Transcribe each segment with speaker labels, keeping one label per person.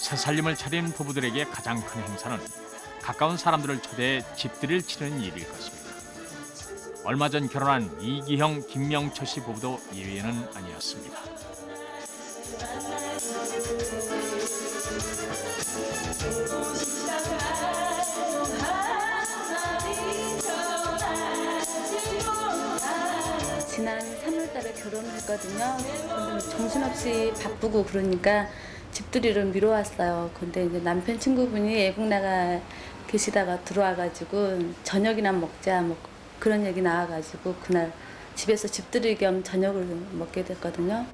Speaker 1: 새살림을 차린 부부들에게 가장 큰 행사는 가까운 사람들을 초대해 집들이를 치르는 일일 것입니다. 얼마 전 결혼한 이기형, 김명철 씨 부부도 예외는 아니었습니다.
Speaker 2: 지난 3월달에 결혼을 했거든요. 근데 정신없이 바쁘고 그러니까 집들이를 미뤄왔어요. 근데 이제 남편 친구분이 외국 나가 계시다가 들어와가지고 저녁이나 먹자 뭐 그런 얘기 나와가지고 그날 집에서 집들이 겸 저녁을 먹게 됐거든요.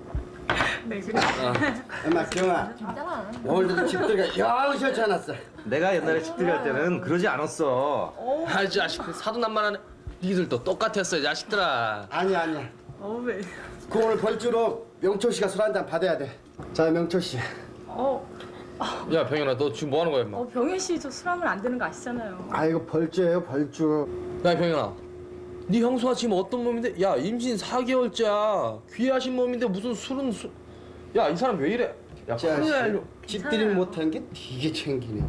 Speaker 3: 엄마 기영아 오늘도 집들이가 영 싫지 않았어.
Speaker 4: 내가 옛날에 집들이 할 때는 그러지 않았어.
Speaker 5: 아, 자식들 사돈남만하네. 니들도 똑같았어, 이 자식들아.
Speaker 3: 아니야. 그 오늘 벌주로 명철 씨가 술 한잔 받아야 돼. 자 명철 씨.
Speaker 5: 야, 병현아, 너 지금 뭐 하는 거야, 임마?
Speaker 6: 병현 씨 저 술하면 안 되는 거 아시잖아요.
Speaker 3: 아 이거 벌주예요 벌주.
Speaker 5: 야, 병현아. 네 형수가 지금 어떤 몸인데? 야, 임신 4개월째야. 귀하신 몸인데 무슨 술은 술... 야, 이 사람 왜 이래? 야, 큰일 날려.
Speaker 3: 집들이를 못한 게 되게 챙기네.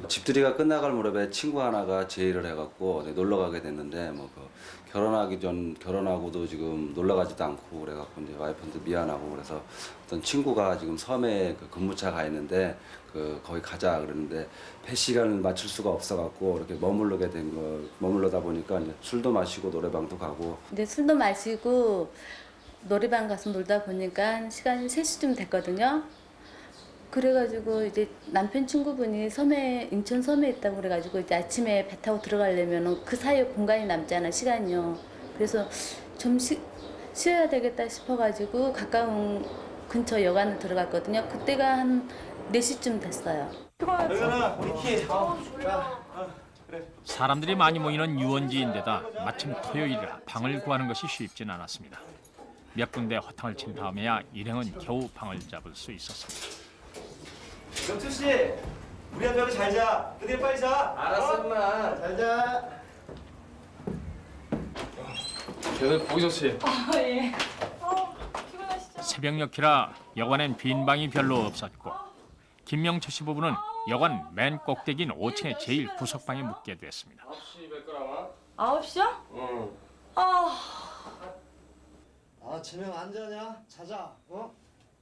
Speaker 7: 집들이가 끝나갈 무렵에 친구 하나가 제의를 해갖고 놀러 가게 됐는데 결혼하기 전 결혼하고도 지금 놀러 가지도 않고 그래갖고 이제 와이프한테 미안하고 그래서 어떤 친구가 지금 섬에 근무차 가 있는데 거기 가자 그러는데 배 시간을 맞출 수가 없어갖고 이렇게 머물러다 보니까 이제 술도 마시고 노래방도 가고.
Speaker 2: 근데 술도 마시고 노래방 가서 놀다 보니까 시간이 3시쯤 됐거든요. 그래가지고 이제 남편 친구분이 인천 섬에 있다고 그래가지고 이제 아침에 배 타고 들어가려면 그 사이에 공간이 남잖아, 시간이요. 그래서 좀 쉬어야 되겠다 싶어가지고 가까운 근처 여관을 들어갔거든요. 그때가 한 4시쯤 됐어요.
Speaker 1: 사람들이 많이 모이는 유원지인데다 마침 토요일이라 방을 구하는 것이 쉽진 않았습니다. 몇 군데 허탕을 친 다음에야 일행은 겨우 방을 잡을 수 있었습니다.
Speaker 8: 명철 씨, 우리한테 여기 잘 자. 그대 빨리 자.
Speaker 5: 알았어, 임마.
Speaker 3: 잘 자.
Speaker 5: 병현, 보기 좋지?
Speaker 6: 예. 피곤하시죠?
Speaker 1: 새벽녘이라 여관엔 빈 방이 별로 없었고 김명철 씨 부부는 여관 맨 꼭대기인 5층의 제일 구석방에 묵게 됐습니다.
Speaker 5: 9시 몇 거라마?
Speaker 6: 9시요?
Speaker 5: 응.
Speaker 3: 아 제명 안 자냐? 자자.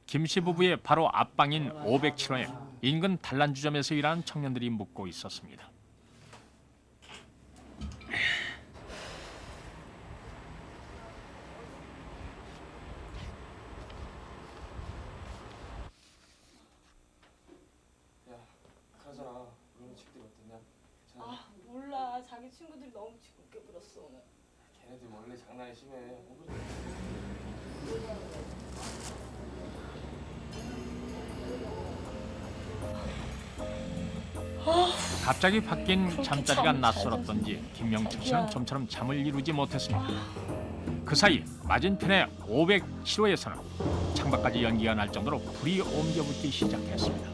Speaker 1: 김 씨 부부의 바로 앞방인 507호에 인근 단란주점에서 일하는 청년들이 묵고 있었습니다.
Speaker 5: 가잖아. 오늘 집들이 어땠냐?
Speaker 6: 몰라. 자기 친구들이 너무 짓궂게 굴었어 오늘.
Speaker 5: 걔네들 원래 장난이 심해.
Speaker 1: 갑자기 바뀐 잠자리가 낯설었던지 김명철 씨는 좀처럼 잠을 이루지 못했습니다. 그 사이 맞은편의 507호에서는 창밖까지 연기가 날 정도로 불이 옮겨붙기 시작했습니다.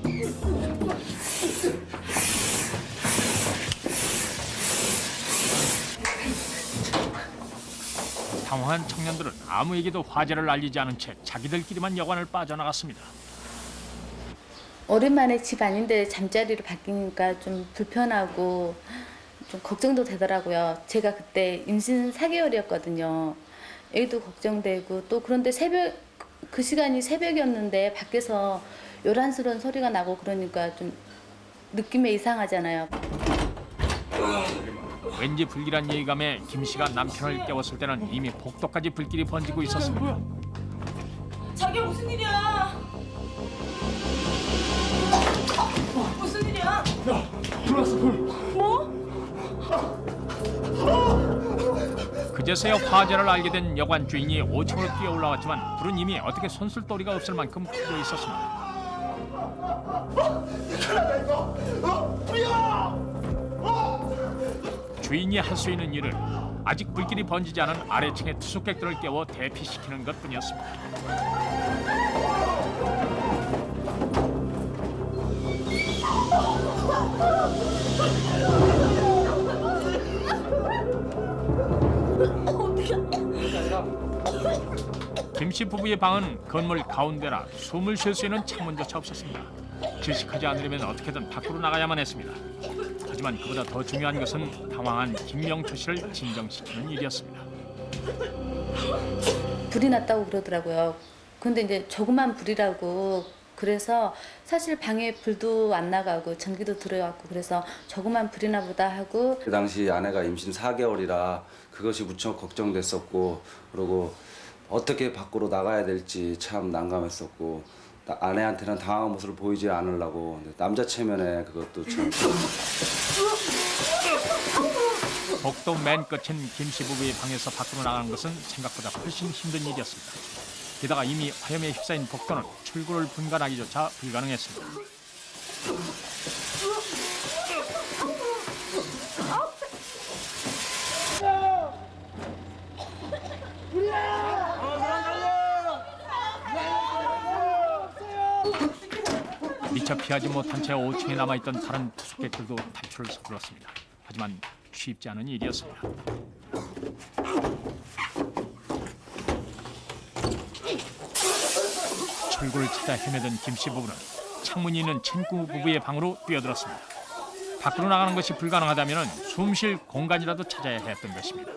Speaker 1: 당황한 청년들은 아무에게도 화재를 알리지 않은 채 자기들끼리만 여관을 빠져나갔습니다.
Speaker 2: 오랜만에 집 아닌데 잠자리로 바뀌니까 좀 불편하고 좀 걱정도 되더라고요. 제가 그때 임신 4개월이었거든요. 애도 걱정되고 또 그런데 그 시간이 새벽이었는데 밖에서 요란스러운 소리가 나고 그러니까 좀 느낌이 이상하잖아요.
Speaker 1: 왠지 불길한 예감에 김 씨가 남편을 깨웠을 때는 이미 복도까지 불길이 번지고 있었습니다.
Speaker 6: 자기야 무슨 일이야? 무슨 일이야?
Speaker 8: 불났어 불.
Speaker 6: 뭐?
Speaker 1: 그제서야 화재를 알게 된 여관 주인이 5층으로 뛰어 올라왔지만 불은 이미 어떻게 손쓸도리가 없을 만큼 커져 있었습니다. 주인이 할 수 있는 일은 아직 불길이 번지지 않은 아래층의 투숙객들을 깨워 대피시키는 것뿐이었습니다. 김 씨 부부의 방은 건물 가운데라 숨을 쉴 수 있는 창문조차 없었습니다. 질식하지 않으려면 어떻게든 밖으로 나가야만 했습니다. 하지만 그보다 더 중요한 것은 당황한 김명초 씨를 진정시키는 일이었습니다.
Speaker 2: 불이 났다고 그러더라고요. 근데 이제 조그만 불이라고 그래서 사실 방에 불도 안 나가고 전기도 들어갔고 그래서 조그만 불이나 보다 하고
Speaker 7: 그 당시 아내가 임신 4개월이라 그것이 무척 걱정됐었고 그리고 어떻게 밖으로 나가야 될지 참 난감했었고 아내한테는 당황한 모습을 보이지 않으려고 남자 체면에 그것도 참
Speaker 1: 복도 맨 끝인 김씨 부부의 방에서 밖으로 나가는 것은 생각보다 훨씬 힘든 일이었습니다. 게다가 이미 화염에 휩싸인 복도는 출구를 분간하기조차 불가능했습니다. 미처 피하지 못한 채 5층에 남아있던 다른 투숙객들도 탈출을 서둘렀습니다. 하지만 쉽지 않은 일이었습니다. 출구를 찾아 헤매던 김씨 부부는 창문이 있는 친구 부부의 방으로 뛰어들었습니다. 밖으로 나가는 것이 불가능하다면 숨 쉴 공간이라도 찾아야 했던 것입니다.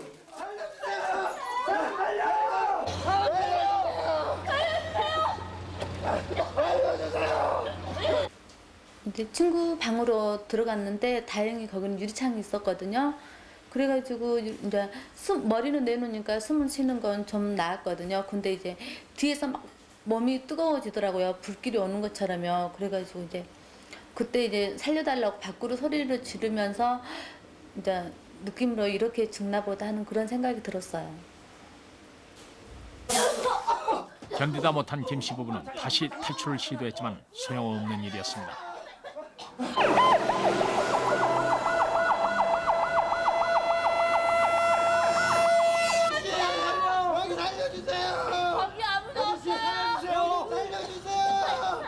Speaker 2: 이제 친구 방으로 들어갔는데 다행히 거기는 유리창이 있었거든요. 그래가지고 이제 머리는 내놓으니까 숨을 쉬는 건 좀 나았거든요. 근데 이제 뒤에서 막 몸이 뜨거워지더라고요. 불길이 오는 것처럼요. 그래가지고 이제 그때 이제 살려달라고 밖으로 소리를 지르면서 이제 느낌으로 이렇게 죽나 보다 하는 그런 생각이 들었어요.
Speaker 1: 견디다 못한 김씨 부부는 다시 탈출을 시도했지만 소용없는 일이었습니다.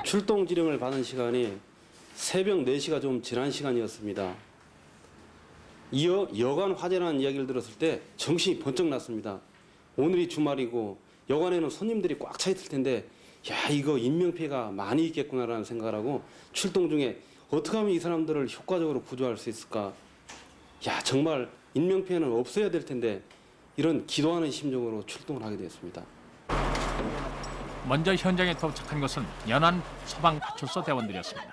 Speaker 9: 출동 지령을 받은 시간이 새벽 4시가 좀 지난 시간이었습니다. 이어 여관 화재라는 이야기를 들었을 때 정신이 번쩍 났습니다. 오늘이 주말이고 여관에는 손님들이 꽉 차 있을 텐데 야 이거 인명피해가 많이 있겠구나라는 생각을 하고 출동 중에 어떻게 하면 이 사람들을 효과적으로 구조할 수 있을까. 야 정말 인명피해는 없어야 될 텐데 이런 기도하는 심정으로 출동을 하게 되었습니다.
Speaker 1: 먼저 현장에 도착한 것은 연안 소방파출소 대원들이었습니다.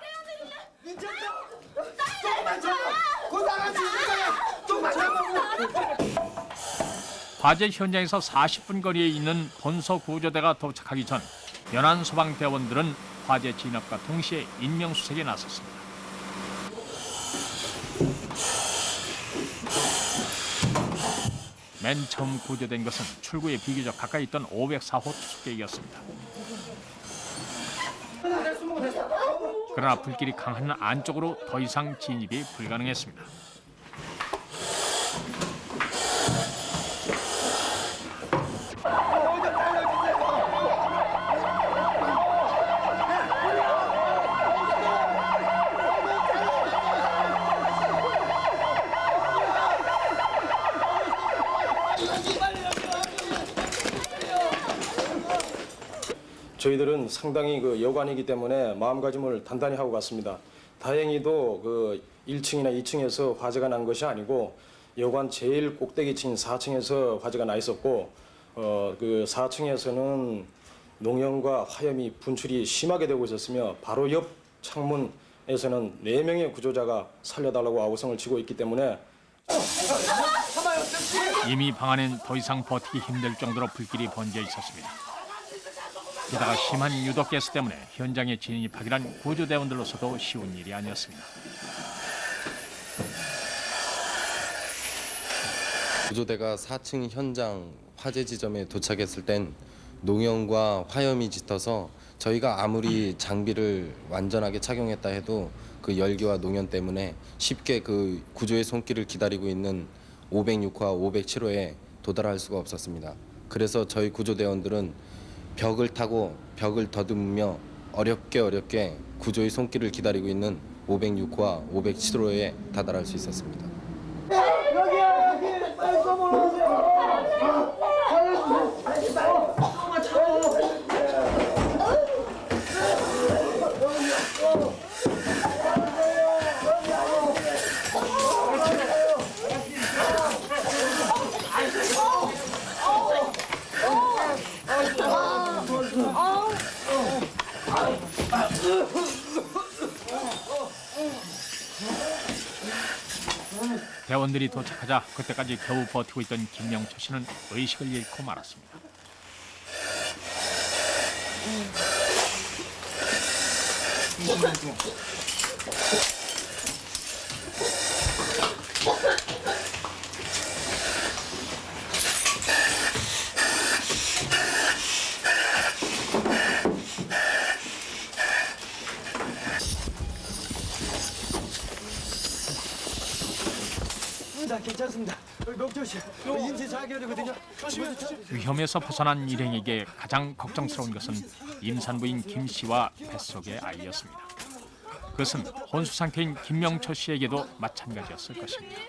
Speaker 1: 화재 현장에서 40분 거리에 있는 본서 구조대가 도착하기 전 연안 소방대원들은 화재 진압과 동시에 인명수색에 나섰습니다. 맨 처음 구조된 것은 출구에 비교적 가까이 있던 504호 투숙객이었습니다. 그러나 불길이 강한 안쪽으로 더 이상 진입이 불가능했습니다.
Speaker 10: 저희들은 상당히 여관이기 때문에 마음가짐을 단단히 하고 갔습니다. 다행히도 1층이나 2층에서 화재가 난 것이 아니고 여관 제일 꼭대기층인 4층에서 화재가 나 있었고 그 4층에서는 농염과 화염이 분출이 심하게 되고 있었으며 바로 옆 창문에서는 4명의 구조자가 살려달라고 아우성을 치고 있기 때문에
Speaker 1: 이미 방 안엔 더 이상 버티기 힘들 정도로 불길이 번져 있었습니다. 게다가 심한 유독가스 때문에 현장에 진입하기란 구조대원들로서도 쉬운 일이 아니었습니다.
Speaker 11: 구조대가 4층 현장 화재 지점에 도착했을 땐 농염과 화염이 짙어서 저희가 아무리 장비를 완전하게 착용했다 해도 그 열기와 농염 때문에 쉽게 그 구조의 손길을 기다리고 있는 506호와 507호에 도달할 수가 없었습니다. 그래서 저희 구조대원들은 벽을 타고 벽을 더듬으며 어렵게 구조의 손길을 기다리고 있는 506호와 507호에 다다를 수 있었습니다.
Speaker 8: 여기
Speaker 1: 회원들이 도착하자 그때까지 겨우 버티고 있던 김영철 씨는 의식을 잃고 말았습니다.
Speaker 3: 괜찮습니다. 명철 씨, 임신 4개월이거든요.
Speaker 1: 위험에서 벗어난 일행에게 가장 걱정스러운 것은 임산부인 김 씨와 뱃속의 아이였습니다. 그것은 혼수 상태인 김명철 씨에게도 마찬가지였을 것입니다.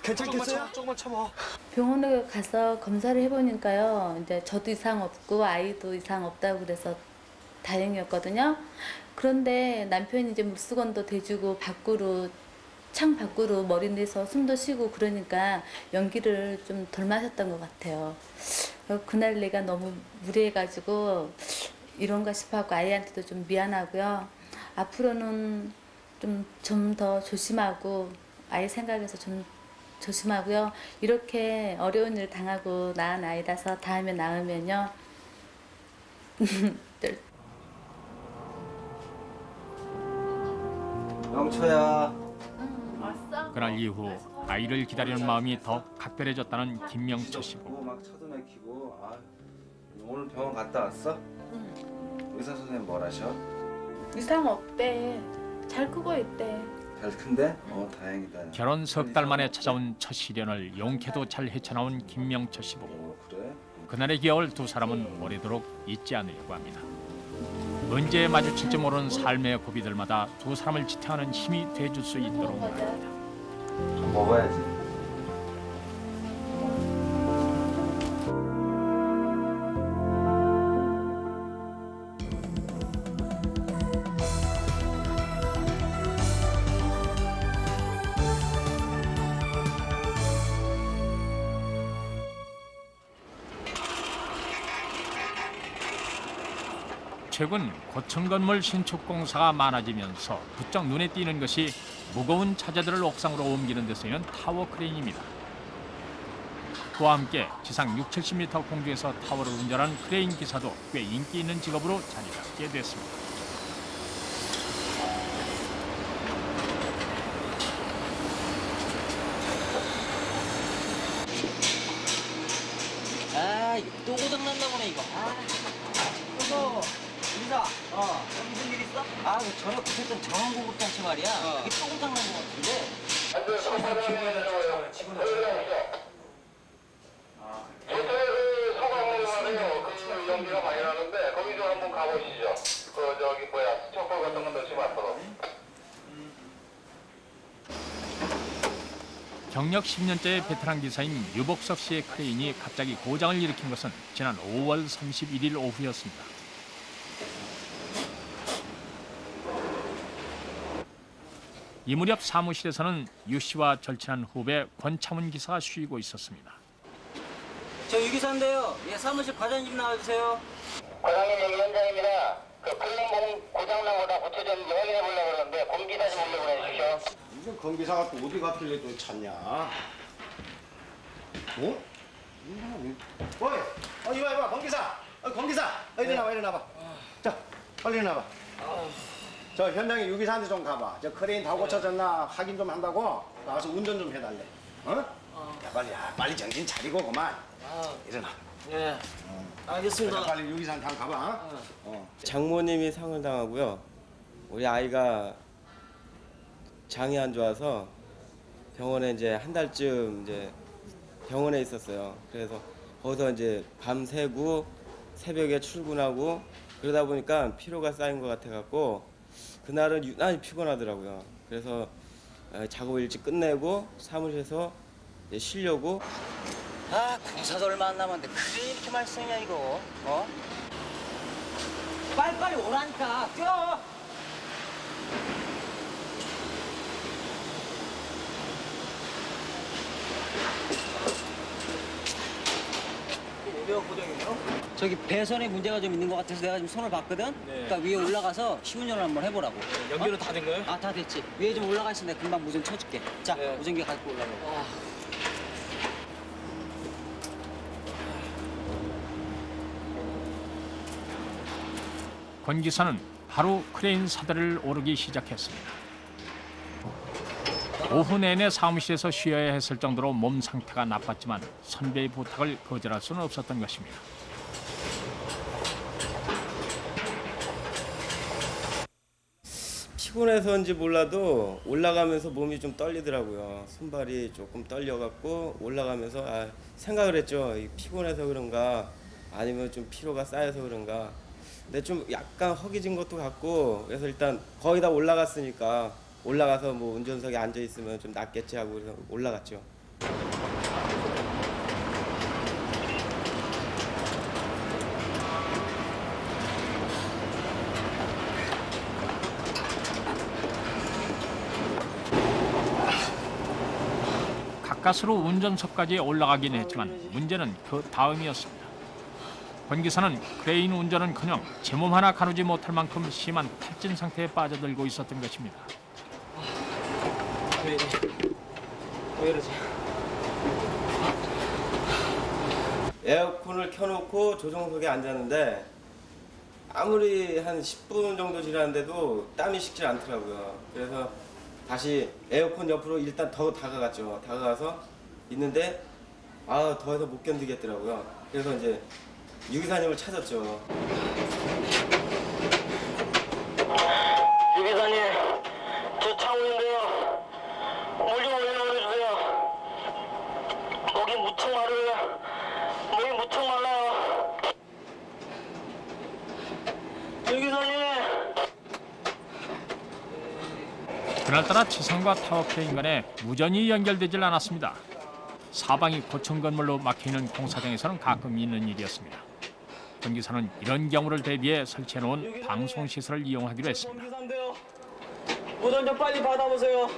Speaker 3: 괜찮겠어요?
Speaker 5: 조금만 참아.
Speaker 2: 병원에 가서 검사를 해보니까요. 이제 저도 이상 없고 아이도 이상 없다고 그래서 다행이었거든요. 그런데 남편이 이제 물수건도 대주고 창 밖으로 머리 내서 숨도 쉬고 그러니까 연기를 좀 덜 마셨던 것 같아요. 그날 내가 너무 무리해가지고 이런가 싶어하고 아이한테도 좀 미안하고요. 앞으로는 좀 더 조심하고 아이 생각해서 좀 조심하고요. 이렇게 어려운 일을 당하고 낳은 아이라서 다음에 낳으면요.
Speaker 7: 영초야.
Speaker 1: 그날 이후 아이를 기다리는 마음이 더 각별해졌다는 김명철 씨 부부.
Speaker 7: 막 차도 막히고. 아, 오늘 병원 갔다 왔어? 의사 선생님 뭘 하셔?
Speaker 2: 이상 없대. 잘 크고 있대.
Speaker 7: 잘 큰데? 다행이다.
Speaker 1: 결혼 석 달 만에 찾아온 첫 시련을 용케도 잘 헤쳐나온 김명철 씨 부부.
Speaker 7: 그래?
Speaker 1: 그날의 기억을 두 사람은 오래도록 잊지 않으려고 합니다. 언제 마주칠지 모르는 삶의 고비들마다 두 사람을 지탱하는 힘이 돼줄 수 있도록 말입니다.
Speaker 7: 먹어야지.
Speaker 1: 최근 고층 건물 신축 공사가 많아지면서 부쩍 눈에 띄는 것이 무거운 차재들을 옥상으로 옮기는 데 쓰이는 타워 크레인입니다. 그와 함께 지상 60-70m 공중에서 타워를 운전하는 크레인 기사도 꽤 인기 있는 직업으로 자리 잡게 됐습니다.
Speaker 12: 아, 이거 또 고장났나 보네, 이거. 이거, 리사, 무슨 일 있어? 아, 그 전에 붙였던 정원고급단체 말이야. 이게 또 고장난 것 같은데.
Speaker 13: 연기가 많이 나는데 거기 좀 한번 가보시죠. 스티커 같은 건 넣지 않도록.
Speaker 1: 경력 10년째의 베테랑 기사인 유복석 씨의 크레인이 갑자기 고장을 일으킨 것은 지난 5월 31일 오후였습니다. 이 무렵 사무실에서는 유 씨와 절친한 후배 권창훈 기사가 쉬고 있었습니다.
Speaker 12: 저 유기사인데요. 예, 사무실 과장 좀 나와주세요.
Speaker 13: 과장님 여기 현장입니다. 그 플랫폼 고장난 거다 고쳐 좀 확인해 보려고 그러는데 공기사 좀 올려보내 주십시오.
Speaker 3: 무슨 건기사가 또 어디 갔길래 또 찾냐? 어이, 이봐, 건기사. 건기사, 이리 나와. 자, 빨리 나와. 저 현장에 유기사한테 좀 가봐. 저 크레인 다 고쳐졌나 확인 좀 한다고 가서 운전 좀 해달래. 야, 빨리 정신 차리고 그만. 일어나.
Speaker 12: 예, 알겠습니다.
Speaker 3: 빨리 유기사한테 한번 가봐.
Speaker 11: 장모님이 상을 당하고요. 우리 아이가 장이 안 좋아서 병원에 이제 한 달쯤 이제 병원에 있었어요. 그래서 거기서 이제 밤 새고 새벽에 출근하고 그러다 보니까 피로가 쌓인 것 같아갖고 그날은 유난히 피곤하더라고요. 그래서 작업을 일찍 끝내고 사무실에서 이제 쉬려고.
Speaker 12: 아, 공사도 얼마 안 남았는데 그래 이렇게 말썽이야 이거. 빨리빨리 오라니까. 뛰어. 몇 고정이에요? 저기 배선에 문제가 좀 있는 것 같아서 내가 지금 손을 봤거든. 그러니까 위에 올라가서 시운전을 한번 해보라고.
Speaker 5: 연결은 다 된 거예요?
Speaker 12: 아, 다 됐지. 위에 좀 올라가 있어. 내가 금방 무전 쳐줄게. 자, 무전기 갖고 올라가.
Speaker 1: 권 기사는 바로 크레인 사다리를 오르기 시작했습니다. 오후 내내 사무실에서 쉬어야 했을 정도로 몸 상태가 나빴지만 선배의 부탁을 거절할 수는 없었던 것입니다.
Speaker 14: 피곤해서인지 몰라도 올라가면서 몸이 좀 떨리더라고요. 손발이 조금 떨려갖고 올라가면서 생각을 했죠. 피곤해서 그런가 아니면 좀 피로가 쌓여서 그런가. 근데 좀 약간 허기진 것도 같고 그래서 일단 거의 다 올라갔으니까 올라가서 뭐 운전석에 앉아 있으면 좀 낫겠지 하고 그래서 올라갔죠.
Speaker 1: 가까스로 운전석까지 올라가긴 했지만 문제는 그 다음이었습니다. 권 기사는 크레인 운전은커녕 제 몸 하나 가누지 못할 만큼 심한 탈진 상태에 빠져들고 있었던 것입니다.
Speaker 5: 왜 이러지?
Speaker 14: 에어컨을 켜놓고 조종석에 앉았는데 아무리 한 10분 정도 지났는데도 땀이 식질 않더라고요. 그래서 다시 에어컨 옆으로 일단 더 다가갔죠. 다가가서 있는데 더 이상 못 견디겠더라고요. 그래서 이제 유기사님을 찾았죠.
Speaker 13: 유기사님, 저 창호인데요. 물 좀 올려주세요. 목이 무척 마르고요. 목이 무척 말라요. 유기사님.
Speaker 1: 그날따라 지상과 타워 크레인 간에 무전이 연결되질 않았습니다. 사방이 고층 건물로 막혀있는 공사장에서는 가끔 있는 일이었습니다. 권 기사는 이런 경우를 대비해 설치해놓은 방송시설을 이용하기로 했습니다.
Speaker 5: 무전 좀 빨리 받아보세요.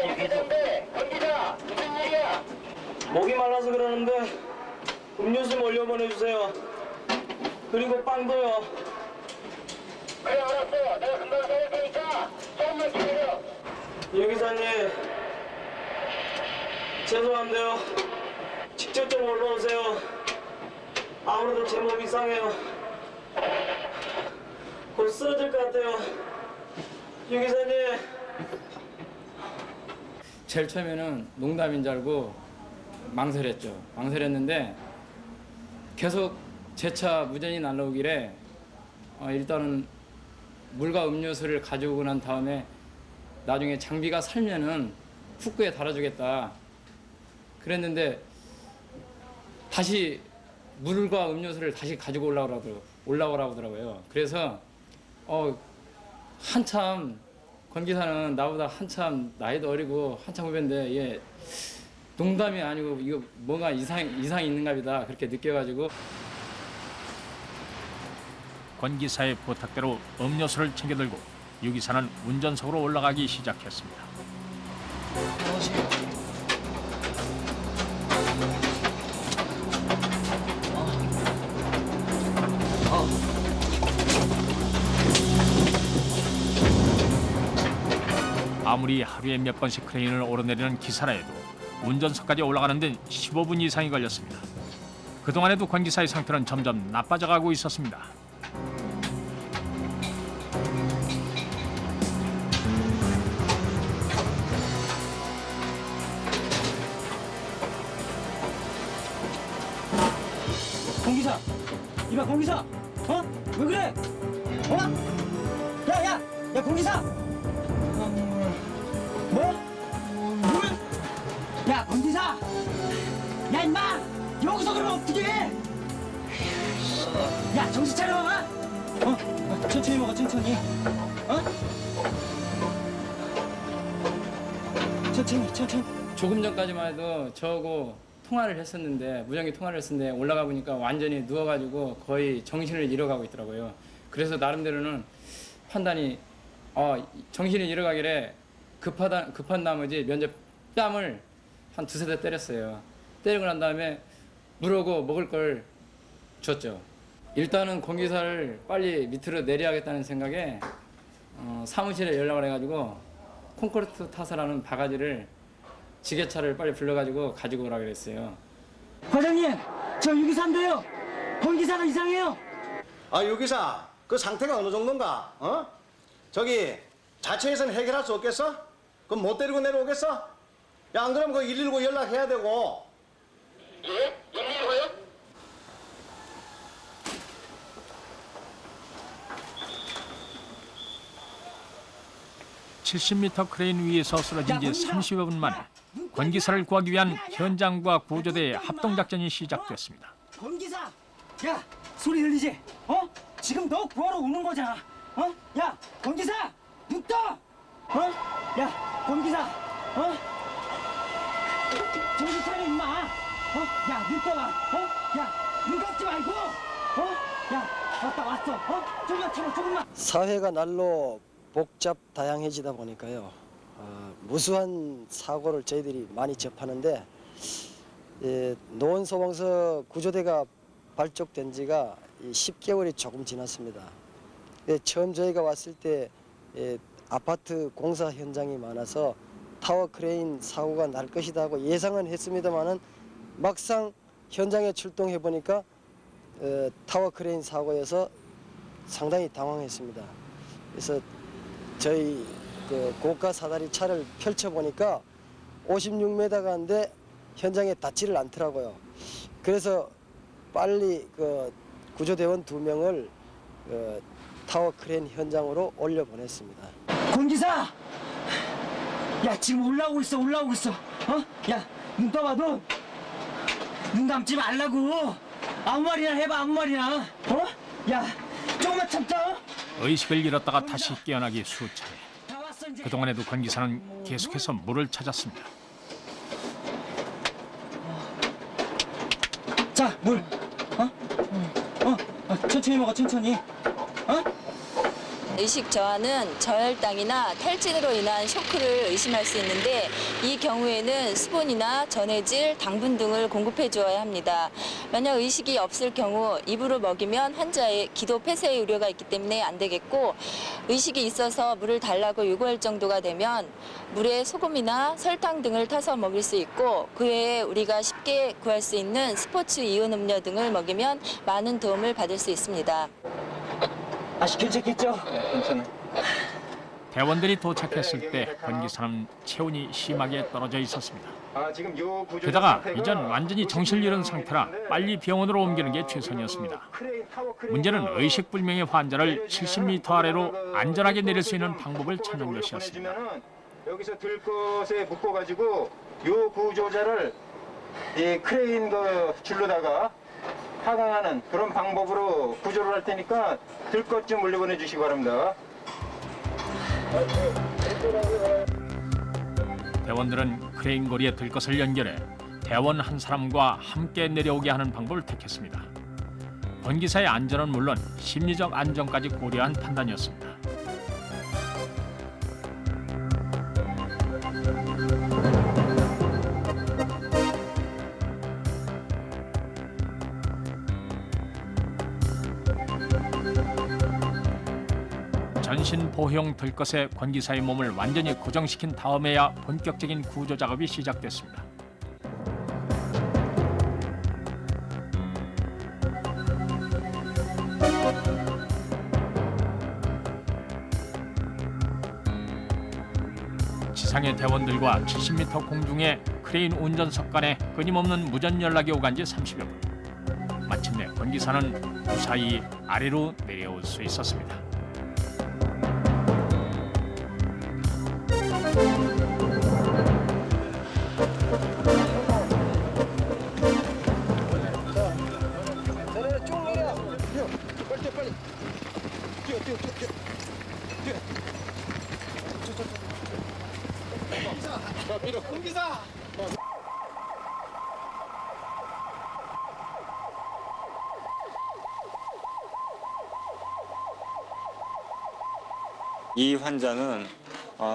Speaker 13: 유기사인데, 권기사, 무슨 일이야?
Speaker 5: 목이 말라서 그러는데 음료수 좀 올려 보내주세요. 그리고 빵도요.
Speaker 13: 그래, 알았어. 내가 금방 사올 테니까 조금만 기다려.
Speaker 5: 유기사님, 죄송한데요. 직접 좀 올라오세요. 아무래도 제 몸이 이상해요. 곧 쓰러질 것 같아요. 유기사님.
Speaker 15: 제일 처음에는 농담인 줄 알고 망설였죠. 망설였는데 계속 제 차 무전이 날라오길래 일단은 물과 음료수를 가져오고 난 다음에 나중에 장비가 살면은 후쿠에 달아주겠다 그랬는데 다시 물과 음료수를 다시 가지고 올라오라고 하더라고요. 그래서 한참 권 기사는 나보다 한참 나이도 어리고 한참 후배인데 이게 농담이 아니고 이거 뭔가 이상이 있는가 보다 그렇게 느껴가지고
Speaker 1: 권 기사의 부탁대로 음료수를 챙겨들고 유 기사는 운전석으로 올라가기 시작했습니다. 아무리 하루에 몇 번씩 크레인을 오르내리는 기사라 해도 운전석까지 올라가는 데는 15분 이상이 걸렸습니다. 그동안에도 권 기사의 상태는 점점 나빠져가고 있었습니다.
Speaker 12: 공기사! 이봐 공기사! 왜 그래? 야! 야 공기사! 뭐? 야 공기사! 야 임마! 여기서 그러면 어떡해! 야 정신 차려! 천천히 먹어 천천히 천천히
Speaker 15: 조금 전까지만 해도 저하고 통화를 했었는데 무전기 통화를 했었는데 올라가 보니까 완전히 누워가지고 거의 정신을 잃어가고 있더라고요. 그래서 나름대로는 판단이 정신을 잃어가길래 급한 나머지 먼저 뺨을 한 두세 대 때렸어요. 때리고 난 다음에 물하고 먹을 걸 줬죠. 일단은 권기사를 빨리 밑으로 내려야겠다는 생각에 사무실에 연락을 해가지고 콘크리트 타사라는 바가지를 지게차를 빨리 불러가지고 가지고 오라 그랬어요.
Speaker 12: 과장님, 저 유기사인데요. 권기사가 이상해요.
Speaker 3: 아 유기사 그 상태가 어느 정도인가? 어? 저기 자체에서는 해결할 수 없겠어? 그럼 못 데리고 내려오겠어? 야 안 그러면 그 119 연락해야 되고.
Speaker 13: 예? 119요?
Speaker 1: (70m) 크레인 위에서 쓰러진 지 30여 분 만에 권기사를 구하기 위한 현장과 구조대의 합동작전이 시작됐습니다.
Speaker 12: 권기사, 야 소리 들리지? 어? 지금 너 구하러 오는 거잖아. 어? 야 권기사, 눈 떠. 어? 야 권기사, 어? 정신 차려 임마. 어? 야 눈 떠봐. 어? 야 눈 감지 말고. 어? 야 왔어. 어? 조금만 참아, 조금만.
Speaker 16: 사회가 날로 복잡 다양해지다 보니까요. 무수한 사고를 저희들이 많이 접하는데 노원소방서 구조대가 발족된 지가 10개월이 조금 지났습니다. 처음 저희가 왔을 때 아파트 공사 현장이 많아서 타워 크레인 사고가 날 것이다 하고 예상은 했습니다만은 막상 현장에 출동해 보니까 타워 크레인 사고여서 상당히 당황했습니다. 그래서 저희 그 고가 사다리 차를 펼쳐 보니까 56m가 한데 현장에 닿지를 않더라고요. 그래서 빨리 그 구조대원 2명을 타워 크레인 현장으로 올려 보냈습니다.
Speaker 12: 권기사! 야 지금 올라오고 있어. 어? 야 눈 떠봐 눈. 눈 감지 말라고. 아무 말이나 해봐 아무 말이나. 어? 야 조금만 참자.
Speaker 1: 의식을 잃었다가 다시 깨어나기 수차례. 그동안에도 권기사는 계속해서 물을 찾았습니다.
Speaker 12: 자 물. 천천히 먹어 천천히.
Speaker 17: 의식 저하는 저혈당이나 탈진으로 인한 쇼크를 의심할 수 있는데 이 경우에는 수분이나 전해질, 당분 등을 공급해 주어야 합니다. 만약 의식이 없을 경우 입으로 먹이면 환자의 기도 폐쇄의 우려가 있기 때문에 안 되겠고 의식이 있어서 물을 달라고 요구할 정도가 되면 물에 소금이나 설탕 등을 타서 먹일 수 있고 그 외에 우리가 쉽게 구할 수 있는 스포츠 이온 음료 등을 먹이면 많은 도움을 받을 수 있습니다.
Speaker 12: 아직 괜찮겠죠?
Speaker 15: 네, 괜찮아요.
Speaker 1: 대원들이 도착했을 때 권기사는 체온이 심하게 떨어져 있었습니다. 게다가 이전 완전히 정신을 잃은 상태라 빨리 병원으로 옮기는 게 최선이었습니다. 문제는 의식불명의 환자를 70m 아래로 안전하게 내릴 수 있는 방법을 찾는 것이었습니다.
Speaker 10: 여기서 들것에 묶어가지고 요 구조자를 이 크레인 그 줄로다가 하강하는 그런 방법으로 구조를 할 테니까 들것 좀 올려보내 주시기 바랍니다.
Speaker 1: 대원들은 크레인 고리에 들것을 연결해 대원 한 사람과 함께 내려오게 하는 방법을 택했습니다. 권기사의 안전은 물론 심리적 안정까지 고려한 판단이었습니다. 전신 보호용 들것에 권기사의 몸을 완전히 고정시킨 다음에야 본격적인 구조 작업이 시작됐습니다. 지상의 대원들과 70m 공중의 크레인 운전석 간에 끊임없는 무전 연락이 오간 지 30여 분. 마침내 권기사는 무사히 아래로 내려올 수 있었습니다.
Speaker 18: 이 환자는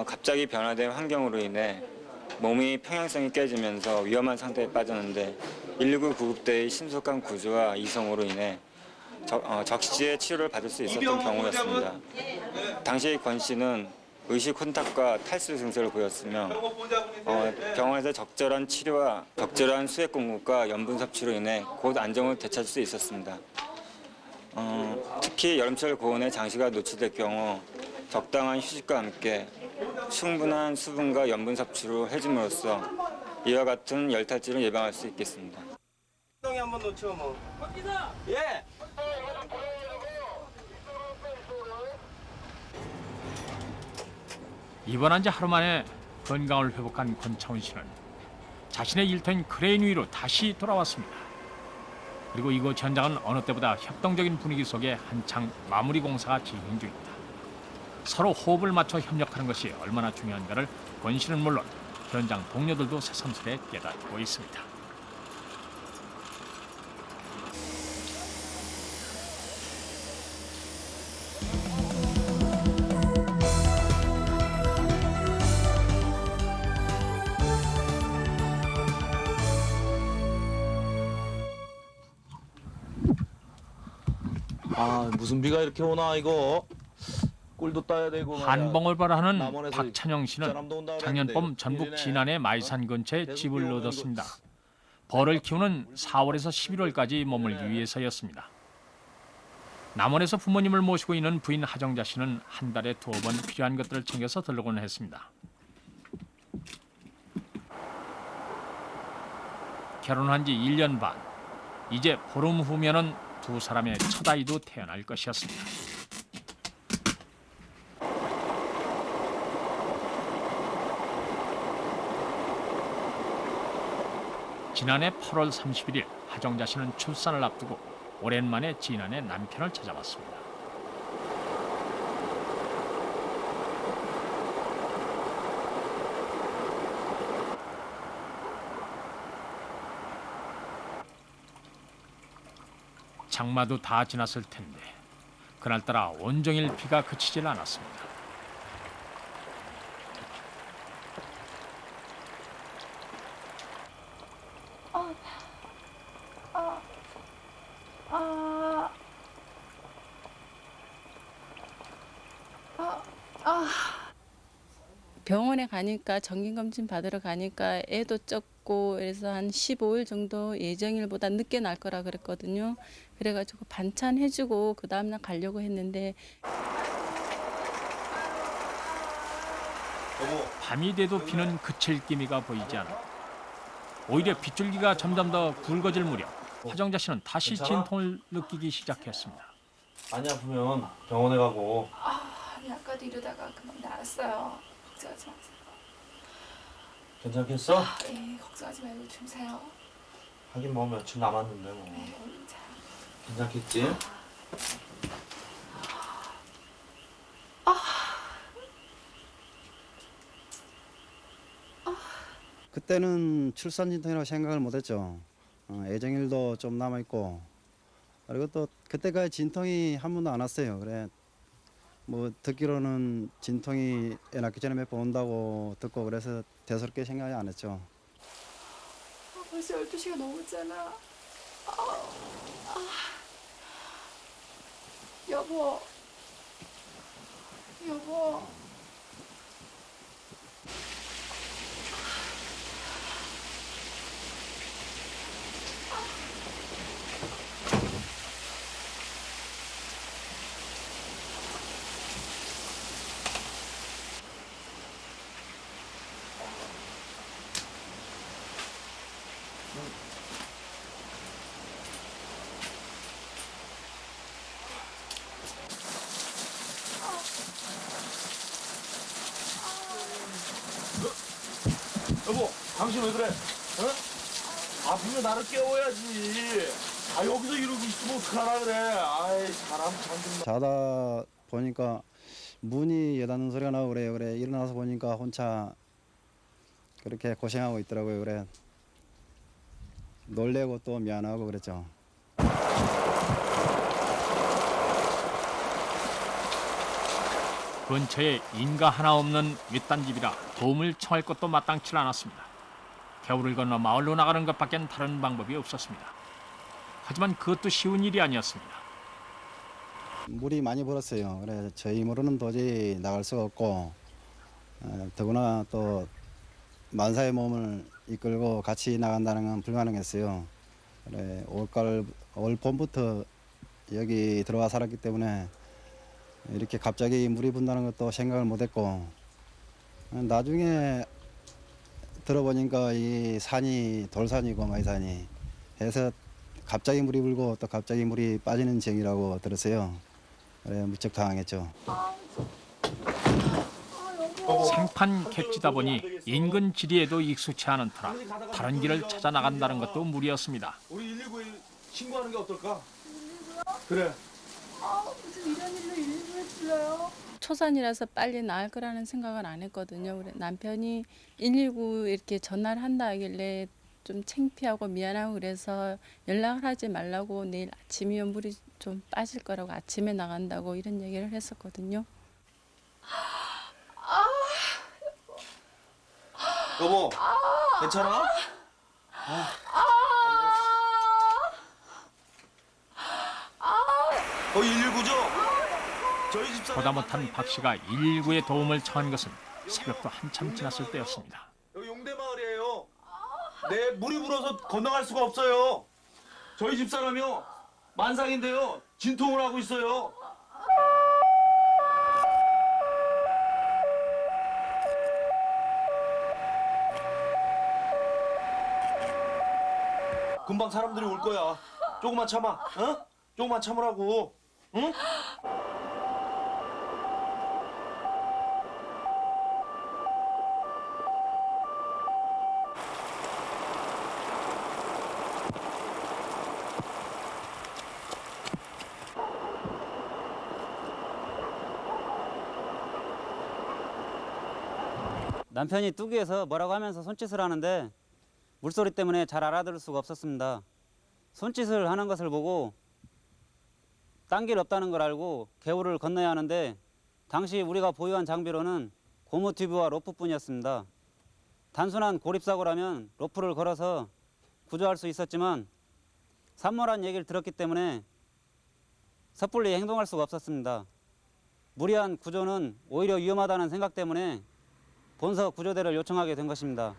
Speaker 18: 갑자기 변화된 환경으로 인해 몸의 평형성이 깨지면서 위험한 상태에 빠졌는데 119 구급대의 신속한 구조와 이송으로 인해 적시에 치료를 받을 수 있었던 경우였습니다. 당시 권 씨는 의식 혼탁과 탈수 증세를 보였으며 병원에서 적절한 치료와 적절한 수액 공급과 염분 섭취로 인해 곧 안정을 되찾을 수 있었습니다. 특히 여름철 고온에 장시가 노출될 경우 적당한 휴식과 함께 충분한 수분과 염분 섭취로 해줌으로써 이와 같은 열탈질을 예방할 수 있겠습니다.
Speaker 14: 엉덩이 한번 놓쳐 뭐. 예.
Speaker 1: 입원한 지 하루 만에 건강을 회복한 권차훈 씨는 자신의 일터인 크레인 위로 다시 돌아왔습니다. 그리고 이곳 현장은 어느 때보다 협동적인 분위기 속에 한창 마무리 공사가 진행 중입니다. 서로 호흡을 맞춰 협력하는 것이 얼마나 중요한가를 권 씨는 물론 현장 동료들도 새삼스레 깨닫고 있습니다.
Speaker 5: 아 무슨 비가 이렇게 오나 이거. 꿀도 따야 되고.
Speaker 1: 한봉을 바라하는
Speaker 5: 남원에서
Speaker 1: 박찬영 씨는
Speaker 5: 사람도 온다
Speaker 1: 작년 봄
Speaker 5: 그랬는데
Speaker 1: 전북
Speaker 5: 큰일이네.
Speaker 1: 진안의 마이산 근처에 집을 얻었습니다. 벌을 키우는 4월에서 11월까지 머물기 위해서였습니다. 남원에서 부모님을 모시고 있는 부인 하정자 씨는 한 달에 2번 필요한 것들을 챙겨서 들르곤 했습니다. 결혼한 지 1년 반. 이제 보름 후면은 두 사람의 첫 아이도 태어날 것이었습니다. 지난해 8월 31일 하정자 씨는 출산을 앞두고 오랜만에 진안의 남편을 찾아왔습니다. 장마도 다 지났을 텐데 그날따라 온종일 비가 그치질 않았습니다.
Speaker 2: 병원에 가니까 정기검진 받으러 가니까 애도 적고 그래서 한 15일 정도 예정일보다 늦게 날 거라 그랬거든요. 그래가지고 반찬 해주고 그 다음날 가려고 했는데
Speaker 1: 밤이 돼도 비는 그칠 기미가 보이지 않아 오히려 빗줄기가 점점 더 굵어질 무렵 하정자 씨는 다시
Speaker 5: 괜찮아?
Speaker 1: 진통을 느끼기 시작했습니다.
Speaker 5: 많이 아프면 병원에 가고.
Speaker 6: 아니 아까도 이러다가 그만 나았어요. 걱정하지 마세요.
Speaker 5: 괜찮겠어?
Speaker 6: 예, 걱정하지 말고 주무세요.
Speaker 5: 하긴 뭐 며칠 남았는데 뭐.
Speaker 6: 네, 얼른 자.
Speaker 5: 괜찮겠지?
Speaker 19: 그때는 출산 진통이라고 생각을 못했죠. 애정일도 좀 남아 있고 그리고 또 그때까지 진통이 한 번도 안 왔어요. 그래 뭐 듣기로는 진통이 애 낳기 전에 몇 번 온다고 듣고 그래서 대수롭게 생각이 안 했죠.
Speaker 6: 벌써 12시가 넘었잖아. 여보. 여보.
Speaker 5: 여보, 당신 왜 그래? 어? 아프면 나를 깨워야지. 아 여기서 이러고 있으면 어떡하나 그래. 아이 사람 참.
Speaker 19: 자다 보니까 문이 여닫는 소리가 나고 그래요. 그래 일어나서 보니까 혼자 그렇게 고생하고 있더라고요. 그래 놀래고 또 미안하고 그랬죠.
Speaker 1: 근처에 인가 하나 없는 윗단집이라 도움을 청할 것도 마땅치 않았습니다. 겨울을 건너 마을로 나가는 것밖엔 다른 방법이 없었습니다. 하지만 그것도 쉬운 일이 아니었습니다.
Speaker 19: 물이 많이 불었어요. 그래 저희 힘으로는 도저히 나갈 수가 없고 더구나 또 만사의 몸을 이끌고 같이 나간다는 건 불가능했어요. 그래 올 봄부터 여기 들어와 살았기 때문에 이렇게 갑자기 물이 분다는 것도 생각을 못했고 나중에 들어보니까 이 산이 돌산이고 마이산이 해서 갑자기 물이 불고 또 갑자기 물이 빠지는 지형이라고 들었어요. 그래 무척 당황했죠.
Speaker 1: 생판 객지다 보니 인근 지리에도 익숙치 않은 터라 다른 길을 찾아 나간다는 것도 무리였습니다.
Speaker 5: 우리 119에 신고하는 게 어떨까? 그래.
Speaker 6: 무슨 이런 일로 119에 불러요?
Speaker 2: 초산이라서 빨리 나을 거라는 생각은 안 했거든요. 우리 남편이 119 이렇게 전화를 한다 하길래 좀 창피하고 미안하고 그래서 연락을 하지 말라고 내일 아침이면 물이 좀 빠질 거라고 아침에 나간다고 이런 얘기를 했었거든요.
Speaker 5: 여보, 괜찮아? 거기 119죠? 저희 집사람
Speaker 1: 보다 못한 박 씨가 119에 도움을 청한 것은 새벽도 한참 지났을 때였습니다.
Speaker 5: 여기 용대마을이에요. 네, 물이 불어서 건너갈 수가 없어요. 저희 집사람이요. 만상인데요. 진통을 하고 있어요. 금방 사람들이 올 거야. 조금만 참아. 어? 조금만 참으라고. 응?
Speaker 12: 남편이 뚜기에서 뭐라고 하면서 손짓을 하는데 물소리 때문에 잘 알아들을 수가 없었습니다. 손짓을 하는 것을 보고 딴 길 없다는 걸 알고 개울을 건너야 하는데 당시 우리가 보유한 장비로는 고무 튜브와 로프뿐이었습니다. 단순한 고립사고라면 로프를 걸어서 구조할 수 있었지만 산모란 얘기를 들었기 때문에 섣불리 행동할 수가 없었습니다. 무리한 구조는 오히려 위험하다는 생각 때문에 본서 구조대를 요청하게 된 것입니다.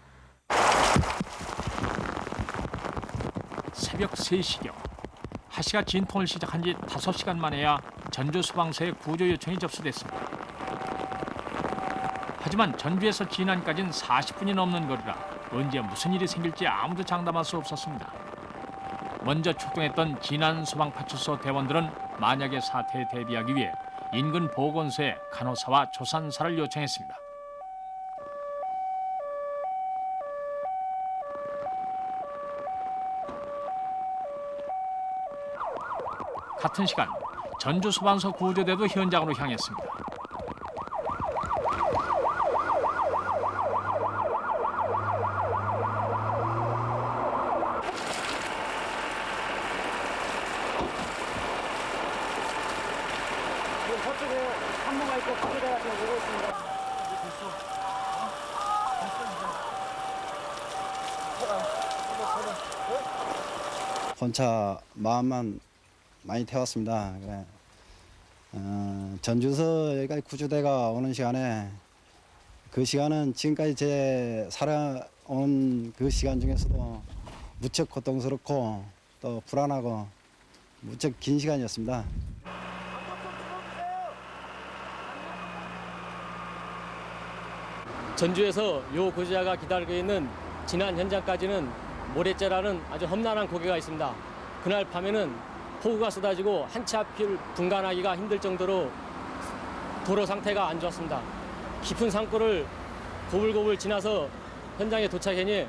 Speaker 1: 새벽 3시경 하 씨가 진통을 시작한 지 5시간 만에야 전주소방서에 구조 요청이 접수됐습니다. 하지만 전주에서 진안까지는 40분이 넘는 거리라 언제 무슨 일이 생길지 아무도 장담할 수 없었습니다. 먼저 출동했던 진안소방파출소 대원들은 만약의 사태에 대비하기 위해 인근 보건소에 간호사와 조산사를 요청했습니다. 같은 시간 전주소방서 구조대도 현장으로 향했습니다.
Speaker 12: 저쪽에 산모가 있고 구조대가 지금 오고 있습니다.
Speaker 19: 혼자 마음만 많이 태웠습니다. 그래. 전주서 여기까지 구조대가 오는 시간에 그 시간은 지금까지 제 살아온 그 시간 중에서도 무척 고통스럽고 또 불안하고 무척 긴 시간이었습니다.
Speaker 20: 전주에서 요 구조자가 기다리고 있는 진안 현장까지는 모래째라는 아주 험난한 고개가 있습니다. 그날 밤에는 폭우가 쏟아지고 한 치 앞을 분간하기가 힘들 정도로 도로 상태가 안 좋았습니다. 깊은 산골을 고불고불 지나서 현장에 도착하니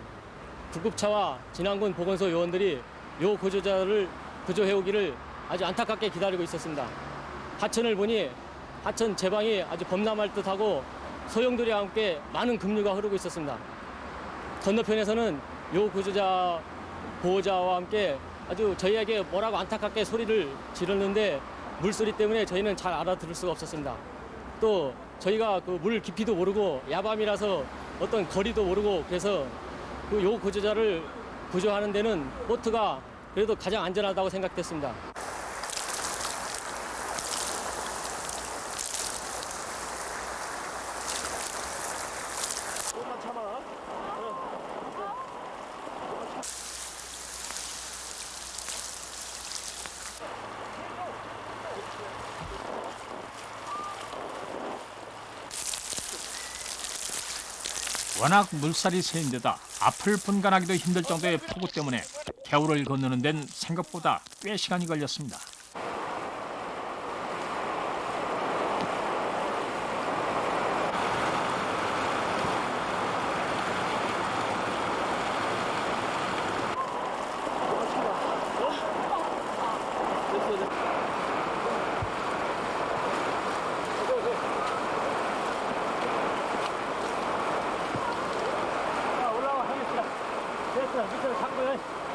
Speaker 20: 구급차와 진안군 보건소 요원들이 요 구조자를 구조해오기를 아주 안타깝게 기다리고 있었습니다. 하천을 보니 하천 제방이 아주 범람할 듯하고 소용돌이와 함께 많은 급류가 흐르고 있었습니다. 건너편에서는 요 구조자 보호자와 함께 아주 저희에게 뭐라고 안타깝게 소리를 지르는데 물소리 때문에 저희는 잘 알아들을 수가 없었습니다. 또 저희가 그 물 깊이도 모르고 야밤이라서 어떤 거리도 모르고 그래서 그 요 구조자를 구조하는 데는 보트가 그래도 가장 안전하다고 생각됐습니다.
Speaker 1: 워낙 물살이 세인 데다 앞을 분간하기도 힘들 정도의 폭우 때문에 개울을 건너는 데는 생각보다 꽤 시간이 걸렸습니다.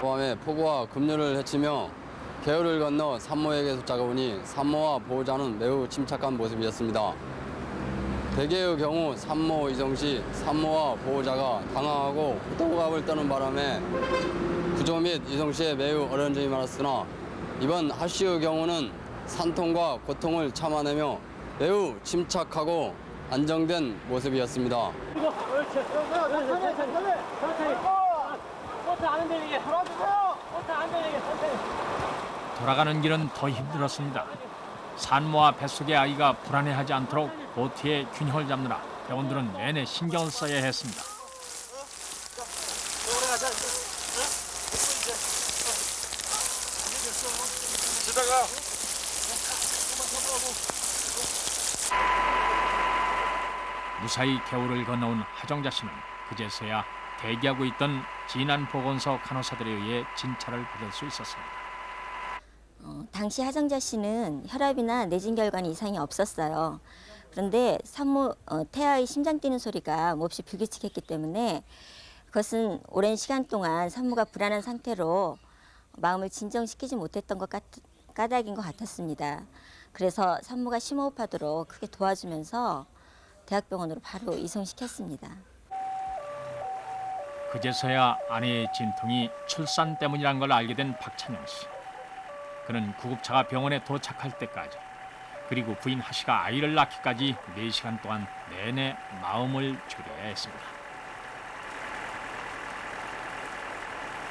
Speaker 21: 밤에 폭우와 급류를 헤치며 개울을 건너 산모에게 도착하오니 산모와 보호자는 매우 침착한 모습이었습니다. 대개의 경우 산모 이송 시 산모와 보호자가 당황하고 호들갑을 떠는 바람에 구조 및 이송 시에 매우 어려운 점이 많았으나 이번 하씨의 경우는 산통과 고통을 참아내며 매우 침착하고 안정된 모습이었습니다.
Speaker 1: 돌아가는 길은 더 힘들었습니다. 산모와 뱃속의 아이가 불안해하지 않도록 보트에 균형을 잡느라 대원들은 내내 신경을 써야 했습니다. 무사히 개울을 건너온 하정자 씨는 그제서야 대기하고 있던 진안보건소 간호사들에 의해 진찰을 받을 수 있었습니다.
Speaker 22: 당시 하정자 씨는 혈압이나 내진결과는 이상이 없었어요. 그런데 산모 태아의 심장 뛰는 소리가 몹시 불규칙했기 때문에 그것은 오랜 시간 동안 산모가 불안한 상태로 마음을 진정시키지 못했던 까닭인 것 같았습니다. 그래서 산모가 심호흡하도록 크게 도와주면서 대학병원으로 바로 이송시켰습니다.
Speaker 1: 그제서야 아내의 진통이 출산 때문이란 걸 알게 된 박찬영 씨. 그는 구급차가 병원에 도착할 때까지 그리고 부인 하씨가 아이를 낳기까지 4시간 동안 내내 마음을 졸여야 했습니다.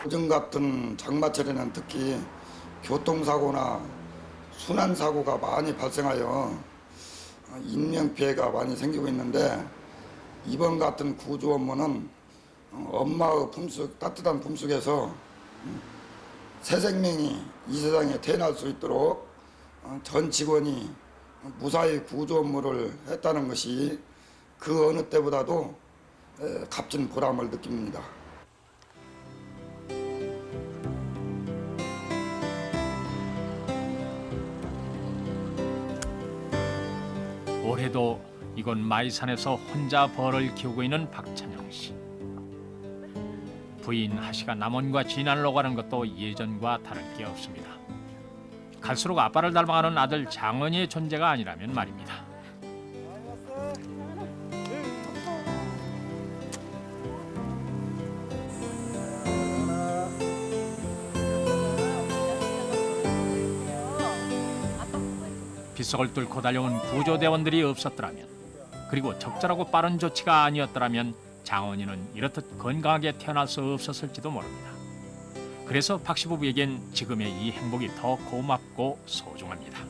Speaker 23: 요즘 같은 장마철에는 특히 교통사고나 순환사고가 많이 발생하여 인명피해가 많이 생기고 있는데 이번 같은 구조 업무는 엄마의 품속, 따뜻한 품속에서 새 생명이 이 세상에 태어날 수 있도록 전 직원이 무사히 구조 업무를 했다는 것이 그 어느 때보다도 값진 보람을 느낍니다.
Speaker 1: 올해도 이곳 마이산에서 혼자 벌을 키우고 있는 박찬영 씨. 부인 하씨가 남원과 진안을 오가는 것도 예전과 다를 게 없습니다. 갈수록 아빠를 닮아가는 아들 장원이의 존재가 아니라면 말입니다. 빗속을 뚫고 달려온 구조대원들이 없었더라면, 그리고 적절하고 빠른 조치가 아니었더라면 장원이는 이렇듯 건강하게 태어날 수 없었을지도 모릅니다. 그래서 박 씨 부부에겐 지금의 이 행복이 더 고맙고 소중합니다.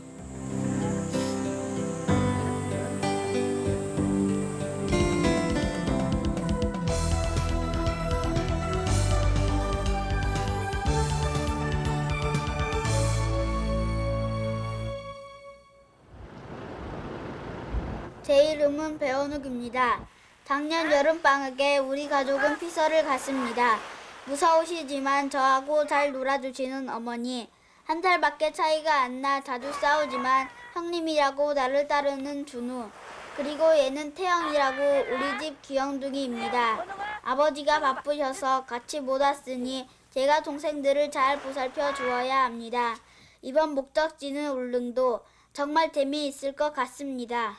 Speaker 24: 제 이름은 배원욱입니다. 작년 여름방학에 우리 가족은 피서를 갔습니다. 무서우시지만 저하고 잘 놀아주시는 어머니, 한 살밖에 차이가 안 나 자주 싸우지만 형님이라고 나를 따르는 준우, 그리고 얘는 태영이라고 우리 집 귀염둥이입니다. 아버지가 바쁘셔서 같이 못 왔으니 제가 동생들을 잘 보살펴 주어야 합니다. 이번 목적지는 울릉도, 정말 재미있을 것 같습니다.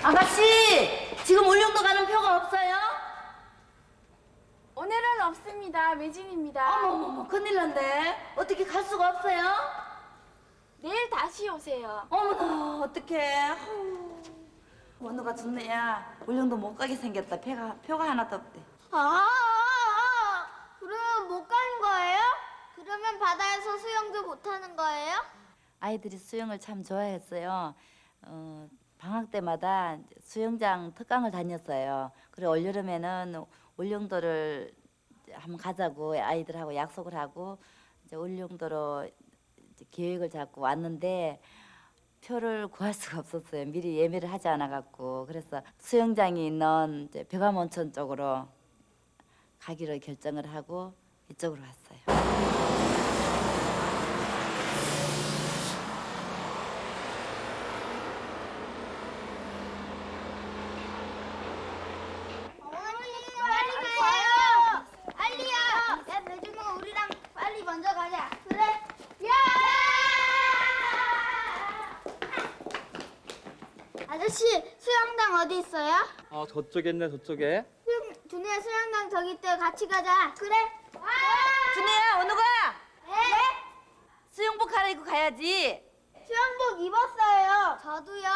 Speaker 2: 아가씨, 지금 울릉도 가는 표가 없어요?
Speaker 6: 오늘은 없습니다. 매진입니다.
Speaker 2: 어머머머, 큰일 났네. 어떻게 갈 수가 없어요?
Speaker 6: 내일 다시 오세요.
Speaker 2: 어머나, 어떡해. 원호가 좋네야. 울릉도 못 가게 생겼다. 표가 하나도 없대.
Speaker 24: 그러면 못 가는 거예요? 그러면 바다에서 수영도 못 하는 거예요?
Speaker 4: 아이들이 수영을 참 좋아했어요. 방학 때마다 수영장 특강을 다녔어요. 그리고 올여름에는 울릉도를 한번 가자고 아이들하고 약속을 하고 이제 울릉도로 이제 계획을 잡고 왔는데 표를 구할 수가 없었어요. 미리 예매를 하지 않아 갖고. 그래서 수영장이 있는 이제 벽암온천 쪽으로 가기로 결정을 하고 이쪽으로 왔어요.
Speaker 24: 빨리 가요. 빨리야. 야, 배준호 우리랑 빨리 먼저 가자. 그래. 야! 아저씨, 수영장 어디 있어요?
Speaker 5: 아 저쪽에 있네 저쪽에.
Speaker 24: 준우야, 수영장 저기 있대. 같이 가자. 그래.
Speaker 4: 준우야, 어느 가?
Speaker 24: 네?
Speaker 4: 수영복 갈아입고 가야지.
Speaker 24: 수영복 입었어요. 저도요.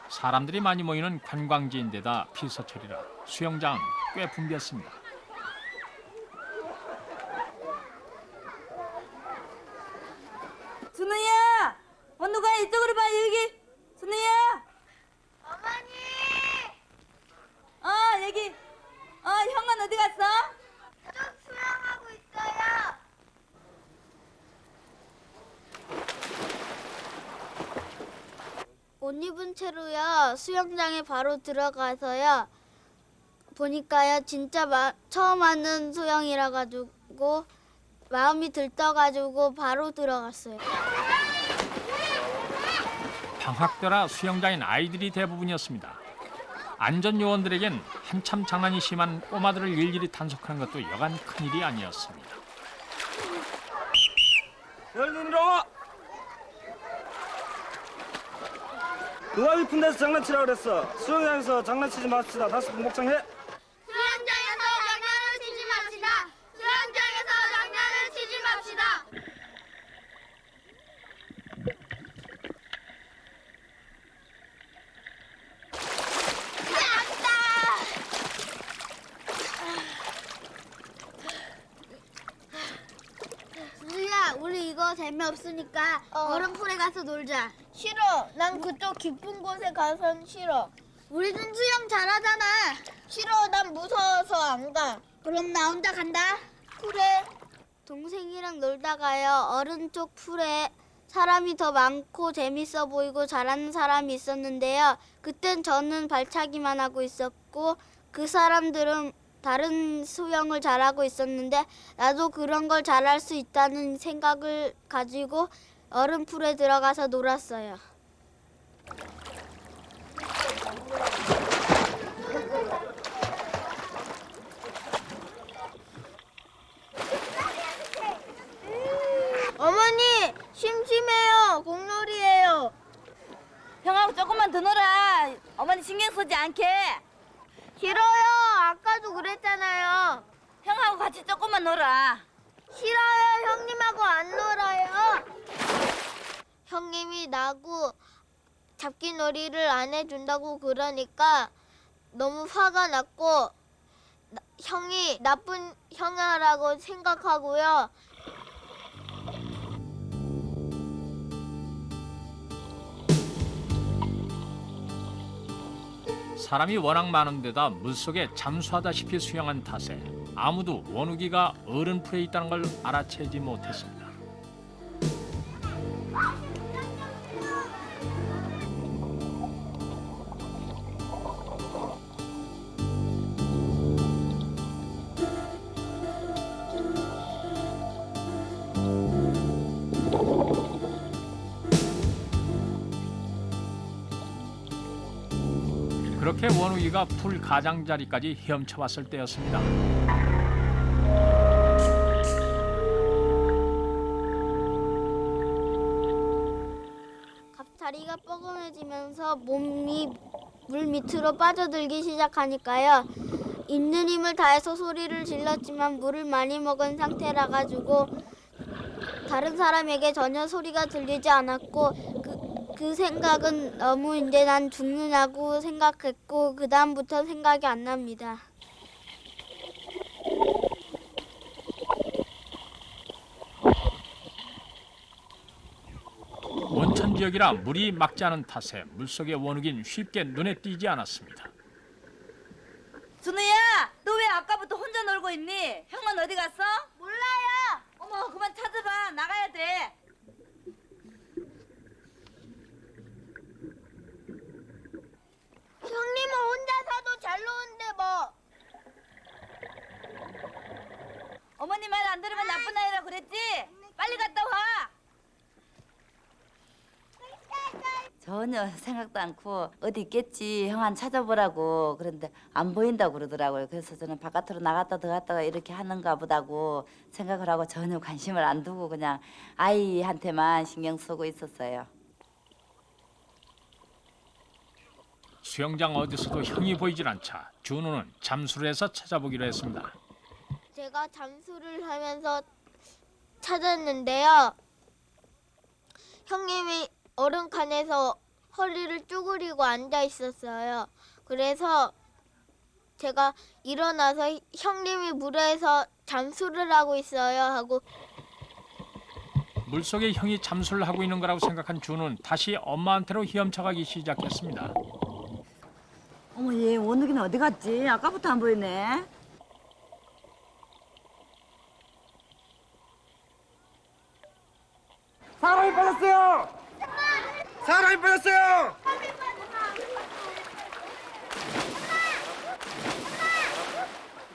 Speaker 1: 사람들이 많이 모이는 관광지인데다 피서철이라 수영장 꽤 붐볐습니다.
Speaker 4: 준우야, 어느 가? 이쪽으로 봐, 여기. 준우야.
Speaker 24: 어머니.
Speaker 4: 여기. 형은 어디 갔어?
Speaker 24: 저 수영하고 있어요. 옷 입은 채로요. 수영장에 바로 들어가서요. 보니까요, 진짜 처음 하는 수영이라 가지고 마음이 들떠가지고 바로 들어갔어요.
Speaker 1: 방학 때라 수영장인 아이들이 대부분이었습니다. 안전요원들에겐 한참 장난이 심한 꼬마들을 일일이 단속하는 것도 여간 큰일이 아니었습니다.
Speaker 12: 열린이로. 누가 깊은 데서 장난치라 그랬어. 수영장에서 장난치지 맙시다. 다시 복장해.
Speaker 24: 수영장에서 장난을 치지 맙시다. 수영장에서 장난을 치지 맙시다. 준우야, 우리 이거 재미없으니까 얼음풀에 가서 놀자. 싫어. 난 그쪽 깊은 곳에 가선 싫어. 우리는 수영 잘하잖아. 싫어. 난 무서워서 안 가. 그럼 나 혼자 간다. 그래. 동생이랑 놀다가요. 어른 쪽 풀에 사람이 더 많고 재밌어 보이고 잘하는 사람이 있었는데요. 그땐 저는 발차기만 하고 있었고 그 사람들은 다른 수영을 잘하고 있었는데 나도 그런 걸 잘할 수 있다는 생각을 가지고 얼음풀에 들어가서 놀았어요. 어머니, 심심해요. 공놀이에요.
Speaker 4: 형하고 조금만 더 놀아. 어머니 신경 쓰지 않게.
Speaker 24: 싫어요. 아까도 그랬잖아요.
Speaker 4: 형하고 같이 조금만 놀아.
Speaker 24: 싫어요. 형님하고 안 놀아요. 형님이 나하고 잡기놀이를 안 해준다고 그러니까 너무 화가 났고 형이 나쁜 형아라고 생각하고요.
Speaker 1: 사람이 워낙 많은 데다 물속에 잠수하다시피 수영한 탓에 아무도 원욱이가 어른풀에 있다는 걸 알아채지 못했습니다. 그렇게 원욱이가 풀 가장자리까지 헤엄쳐왔을 때였습니다.
Speaker 24: 다리가 뻐근해지면서 몸이 물 밑으로 빠져들기 시작하니까요. 있는 힘을 다해서 소리를 질렀지만 물을 많이 먹은 상태라 가지고 다른 사람에게 전혀 소리가 들리지 않았고 그 생각은 너무 이제 난 죽느냐고 생각했고 그 다음부터 생각이 안 납니다.
Speaker 1: 지역이라 물이 막지 않은 탓에 물속의 원욱인 쉽게 눈에 띄지 않았습니다.
Speaker 4: 준우야, 너 왜 아까부터 혼자 놀고 있니? 형은 어디 갔어? 몰라요. 어머, 그만 찾아봐. 나가야 돼.
Speaker 24: 형님은 혼자서도 잘 노는데 뭐.
Speaker 4: 어머니 말 안 들으면 나쁜 아이라 그랬지? 빨리 갔다 와. 전혀 생각도 않고 어디 있겠지 형한 찾아보라고 그런데 안 보인다고 그러더라고요. 그래서 저는 바깥으로 나갔다 들어갔다가 이렇게 하는가 보다고 생각을 하고 전혀 관심을 안 두고 그냥 아이한테만 신경 쓰고 있었어요.
Speaker 1: 수영장 어디서도 형이 보이질 않자 준우는 잠수를 해서 찾아보기로 했습니다.
Speaker 24: 제가 잠수를 하면서 찾았는데요. 형님이 얼음칸에서 허리를 쭈그리고 앉아 있었어요. 그래서 제가 일어나서 형님이 물에서 잠수를 하고 있어요 하고
Speaker 1: 물속에 형이 잠수를 하고 있는 거라고 생각한 준우는 다시 엄마한테로 헤엄쳐가기 시작했습니다.
Speaker 4: 어머, 얘 원욱이는 어디 갔지? 아까부터 안 보이네.
Speaker 12: 사람이 빠졌어요! 사람이 빠졌어요!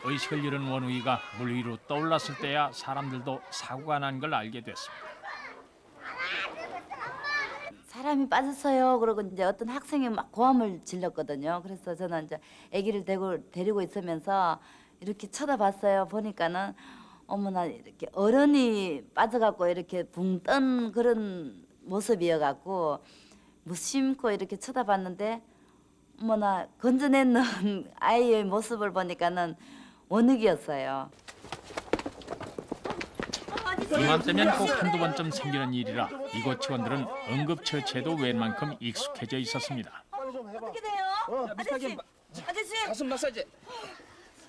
Speaker 1: 의식을 잃은 원욱이가 물 위로 떠올랐을 때야 사람들도 사고가 난 걸 알게 됐습니다.
Speaker 4: 사람이 빠졌어요. 그러고 이제 어떤 학생이 막 고함을 질렀거든요. 그래서 저는 이제 아기를 데리고 있으면서 이렇게 쳐다봤어요. 보니까는 어머나 이렇게 어른이 빠져갖고 이렇게 붕 뜬 그런 모습이어갖고 무심코 이렇게 쳐다봤는데 어머나 건져내는 아이의 모습을 보니까는 원욱이었어요.
Speaker 1: 이맘때면 꼭 한두 번쯤 생기는 일이라 이곳 직원들은 응급처치에도 웬만큼 익숙해져 있었습니다.
Speaker 4: 어떻게 돼요? 아저씨, 아저씨,
Speaker 5: 가슴 마사지.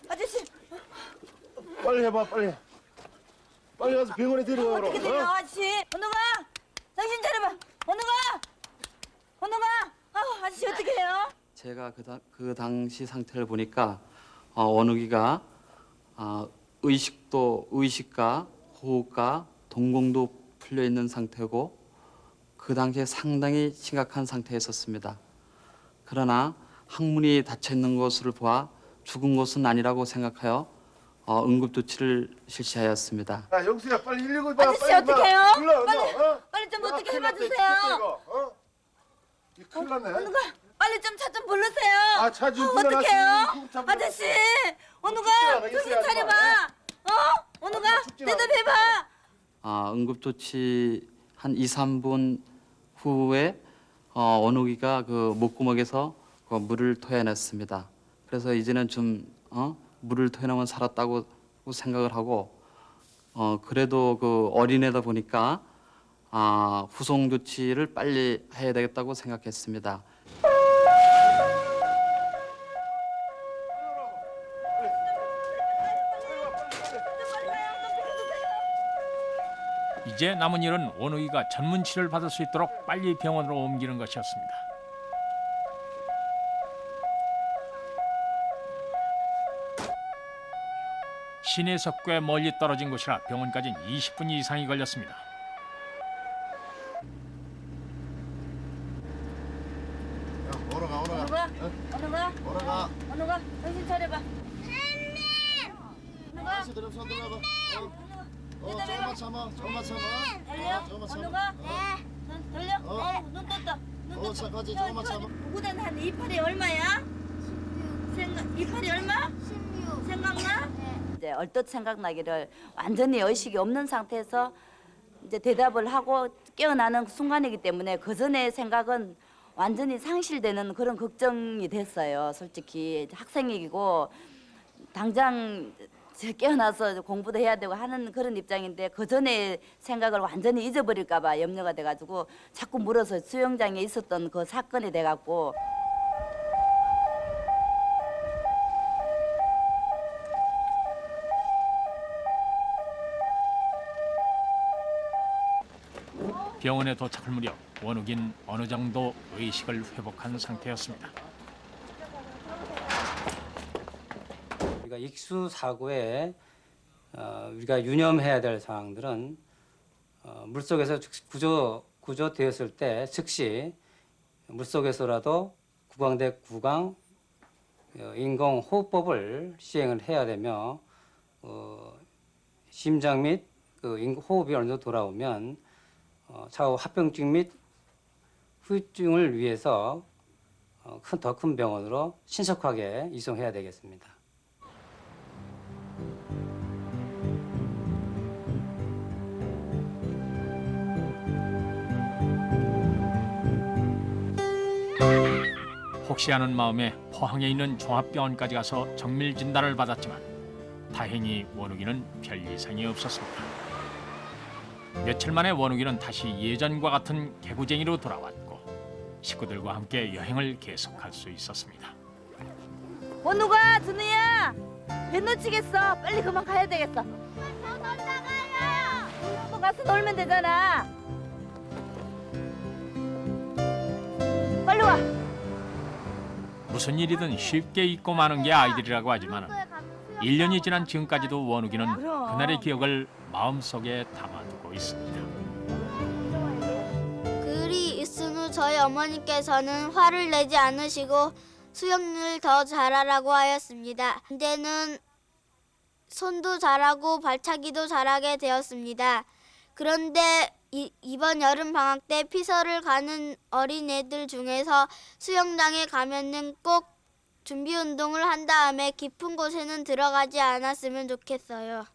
Speaker 4: 아저씨.
Speaker 3: 빨리 해봐, 빨리. 빨리 가서 병원에 데려가.
Speaker 4: 어떻게 돼요, 아저씨? 원욱아, 정신 차려봐. 원욱아, 아저씨 어떻게 해요?
Speaker 21: 제가 그 당시 상태를 보니까 원욱이가 의식과 호흡과 동공도 풀려 있는 상태고 그 당시에 상당히 심각한 상태였었습니다. 그러나 항문이 닫혀 있는 것을 보아 죽은 것은 아니라고 생각하여 응급 조치를 실시하였습니다.
Speaker 3: 야, 영수야, 빨리 119 봐.
Speaker 4: 아저씨 어떻게 해요?
Speaker 3: 불러,
Speaker 4: 빨리 좀 어떻게
Speaker 3: 큰일 났다,
Speaker 4: 해봐주세요.
Speaker 3: 이거, 큰일 났네.
Speaker 4: 원욱아, 빨리 좀 차 좀 불러세요.
Speaker 3: 아, 차 좀 불러라.
Speaker 4: 어떡해요? 아저씨, 원욱아, 정신 차려봐. 원욱아, 대답해봐.
Speaker 21: 응급 조치 한 2, 3분 후에 원욱이가 그 목구멍에서 그 물을 토해냈습니다. 그래서 이제는 좀 물을 토해내면 살았다고 생각을 하고 그래도 그 어린애다 보니까 후송 조치를 빨리 해야 되겠다고 생각했습니다.
Speaker 1: 이제 남은 일은 원욱이가 전문 치료를 받을 수 있도록 빨리 병원으로 옮기는 것이었습니다. 시내에서 꽤 멀리 떨어진 곳이라 병원까지는 20분 이상이 걸렸습니다.
Speaker 4: 원욱아, 정신 차려봐.
Speaker 3: 다시 들어, 손 들어봐. 조금만 참아, 조금만 참아.
Speaker 4: 들려? 원욱아? 네. 들려? 눈 떴다. 눈 떴다.
Speaker 3: 잠깐만, 조금만 참아.
Speaker 4: 구구단 한 이파리 얼마야? 16. 이파리 얼마?
Speaker 24: 16.
Speaker 4: 생각나? 네. 이제 얼뜻 생각나기를 완전히 의식이 없는 상태에서 이제 대답을 하고 깨어나는 순간이기 때문에 그 전에 생각은 완전히 상실되는 그런 걱정이 됐어요. 솔직히 학생이고 당장 깨어나서 공부도 해야 되고 하는 그런 입장인데 그 전에 생각을 완전히 잊어버릴까 봐 염려가 돼가지고 자꾸 물어서 수영장에 있었던 그 사건이 돼갖고
Speaker 1: 병원에 도착할 무렵 원욱인 어느 정도 의식을 회복한 상태였습니다.
Speaker 7: 우리가 익수 사고에 우리가 유념해야 될 사항들은 물속에서 구조되었을 때 즉시 물속에서라도 구강대 구강 인공 호흡법을 시행을 해야 되며 심장 및 호흡이 어느 정도 돌아오면 차후 합병증 및 후유증을 위해서 더 큰 병원으로 신속하게 이송해야 되겠습니다.
Speaker 1: 혹시 하는 마음에 포항에 있는 종합병원까지 가서 정밀 진단을 받았지만 다행히 원욱이는 별 이상이 없었습니다. 며칠 만에 원욱이는 다시 예전과 같은 개구쟁이로 돌아왔고 식구들과 함께 여행을 계속할 수 있었습니다.
Speaker 4: 원우가 준우야 배 놓치겠어. 빨리 그만 가야 되겠어. 또 가서 놀면 되잖아. 빨리 와.
Speaker 1: 무슨 일이든 쉽게 잊고 마는 게 아이들이라고 하지만 1년이 지난 지금까지도 원욱이는 그날의 기억을 마음속에 담아두고 있습니다.
Speaker 24: 글이 있은 후 저희 어머니께서는 화를 내지 않으시고 수영을 더 잘하라고 하였습니다. 이제는 손도 잘하고 발차기도 잘하게 되었습니다. 그런데 이번 여름 방학 때 피서를 가는 어린애들 중에서 수영장에 가면은 꼭 준비 운동을 한 다음에 깊은 곳에는 들어가지 않았으면 좋겠어요.